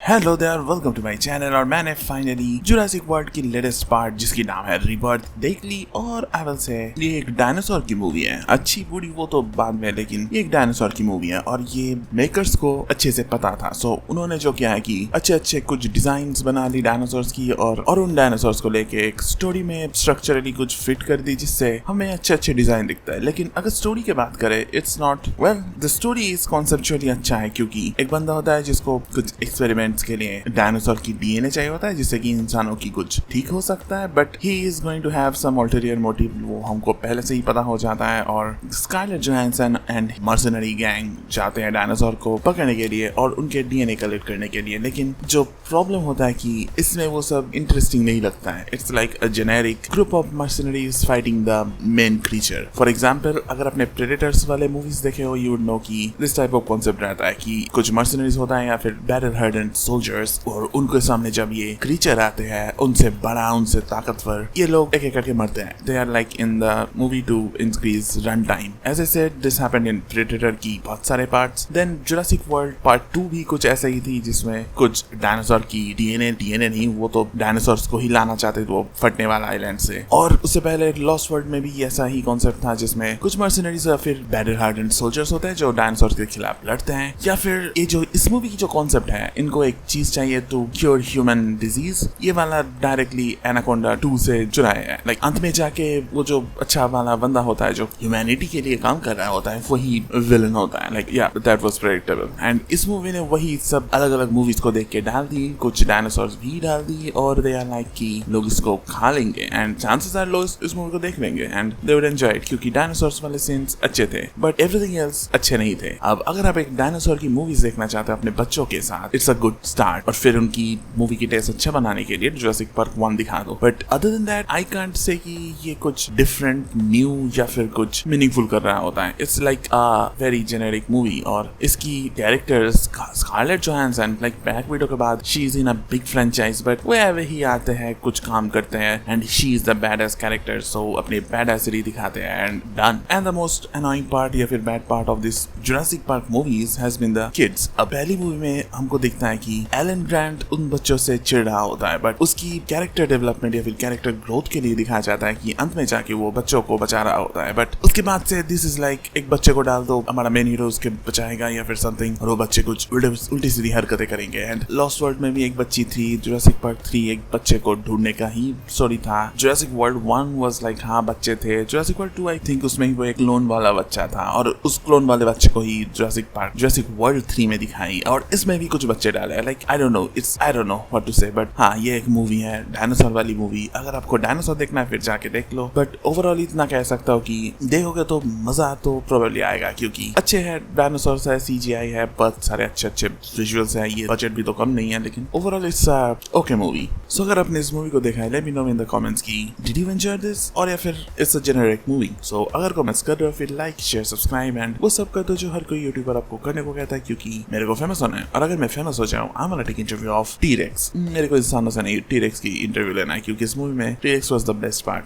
Hello there, welcome to my channel. और मैंने finally Jurassic World की लेटेस्ट पार्ट जिसकी नाम है रीबर्थ देख ली। और आई विल से ये एक डायनासोर की मूवी है, अच्छी बुरी वो तो बाद में, लेकिन ये एक डायनासोर की मूवी है और ये मेकर्स को अच्छे से पता था। सो उन्होंने जो किया है कि अच्छे कुछ डिजाइन्स बना ली डायनासोर्स की और उन डायनासोर्स को लेके एक स्टोरी में स्ट्रक्चरली कुछ फिट कर दी जिससे हमें अच्छे डिजाइन दिखता है। लेकिन अगर स्टोरी की बात करें, it's not well, the story is conceptually अच्छा है क्योंकि एक बंदा होता है जिसको कुछ एक्सपेरिमेंट्स के लिए डायनासोर की डीएनए चाहिए होता है जिससे कि इंसानों की कुछ ठीक हो सकता है, but he is going to have some ulterior motive, वो हमको पहले से ही पता हो जाता है। और Scarlett Johansson and mercenary gang जाते हैं डायनासोर को पकड़ने के लिए और उनके डीएनए कलेक्ट करने के लिए। लेकिन जो प्रॉब्लम होता है कि इसमें वो सब इंटरेस्टिंग नहीं लगता है। It's like a generic group of mercenaries fighting the main creature. For example, अगर आपने प्रेडेटर्स वाले मूवीज देखे हो, यू वुड नो कि दिस टाइप ऑफ कॉन्सेप्ट रहता है कि कुछ मर्सनरीज होता है या फिर बैटल हार्डेंड सोल्जर्स, और उनके सामने जब ये क्रीचर आते हैं, उनसे बड़ा, उनसे ताकतवर, ये लोग एक एक करके मरते हैं। They are like in the movie to increase run time. As I said, this happened in Predator की बहुत सारे parts. Then Jurassic World part 2 भी कुछ ऐसा ही थी जिसमें कुछ डायनासोर की डीएनए नहीं, वो तो डायनासोर्स को ही लाना चाहते थे वो फटने वाला आइलैंड से। और उससे पहले लॉस्ट वर्ल्ड में भी ऐसा ही कॉन्सेप्ट था जिसमें कुछ मर्सनरीज या फिर बैटल हार्डेंड सोल्जर्स होते हैं जो डायनासोर के खिलाफ लड़ते हैं। या फिर ये जो इस मूवी की जो कॉन्सेप्ट है, इनको एक चीज चाहिए टू क्योर ह्यूमन डिजीज, ये वाला डायरेक्टली एनाकोंडा 2 से जुड़ाया है। लाइक अंत में जाके वो जो अच्छा वाला बंदा होता है जो ह्यूमैनिटी के लिए काम कर रहा होता है, वही विलन होता है। लाइक या दैट वाज प्रेडिक्टेबल। एंड इस मूवी ने वही सब अलग अलग मूवीज को देख के डाल दी, कुछ डायनासोर्स भी डाल दी, और दे आर लाइक कि लोग इसको खा लेंगे एंड चांसेस आर लो इस मूवी को देख लेंगे and they would enjoy it क्योंकि डायनासोर्स वाले सीन्स अच्छे थे, बट एवरीथिंग एल्स अच्छे नहीं थे। अब अगर आप एक डायनासोर की मूवीज देखना चाहते हैं अपने बच्चों के साथ, इट्स अ गुड स्टार्ट। और फिर उनकी मूवी की टेस्ट अच्छा बनाने के लिए जुरासिक पार्क 1 दिखा दो। But other than that I can't say कि ये कुछ डिफरेंट, न्यू या फिर कुछ मीनिंगफुल कर रहा होता है। It's like a very generic movie. और इसकी characters, Scarlett Johansson, like Black Widow के बाद she is in a big franchise, but वे ही आते हैं, कुछ काम करते हैं and she is the badass character, so अपनी बैडएसरी दिखाते हैं and done. And the most annoying part या फिर bad part of this Jurassic Park movies has been the kids. अब पहली मूवी में हमको दिखता है कि एलन ग्रांट उन बच्चों से चिढ़ रहा होता है, बट उसकी कैरेक्टर डेवलपमेंट या फिर कैरेक्टर ग्रोथ के लिए दिखाया जाता है कि अंत में जाके वो बच्चों को बचा रहा होता है। बट उसके बाद से दिस इज लाइक एक बच्चे को डाल दो, हमारा मेन हीरो उसके बचाएगा या फिर समथिंग, और वो बच्चे कुछ उल्टी सीधी हरकतें करेंगे। एंड लॉस्ट वर्ल्ड में भी एक बच्ची थी, जुरासिक पार्क 3 एक बच्चे को ढूंढने का ही स्टोरी था। जुरासिक वर्ल्ड 1 वाज लाइक हाँ बच्चे थे। जुरासिक वर्ल्ड 2 आई थिंक उसमें ही वो एक क्लोन वाला बच्चा था और उस क्लोन वाले बच्चे को ही जुरासिक वर्ल्ड 3 में दिखाई, और इसमें भी कुछ बच्चे डाले। Like I don't know what to say, but हाँ ये एक मूवी है, डायनासोर वाली मूवी। अगर आपको डायनासोर देखना है फिर जाके देख लो, बट ओवरऑल इतना कह सकता हूँ कि देखोगे तो मजा तो प्रोबेबली आएगा क्योंकि अच्छे है डायनासोर है, सीजीआई है, बहुत सारे अच्छे विजुअल्स है, ये बजट भी तो कम नहीं है, लेकिन ओवरऑल इट्स ओके मूवी। सो अगर आपने इस मूवी को देखा है, let me know in the comments की डिड यू एंजॉय दिस, और या फिर इट्स अ जेनेरिक मूवी। सो अगर कमेंट्स कर रहे हो फिर लाइक शेयर सब्सक्राइब एंड वो सब कर दो जो हर कोई यूट्यूबर आपको करने को कहता है क्योंकि मेरे को फेमस होना है। और अगर मैं फेमस हो जाऊँ, I want to take interview of T rex. मेरे को इंसानों से नहीं टी-रेक्स की इंटरव्यू लेना है क्योंकि इस मूवी में T-rex was the best part.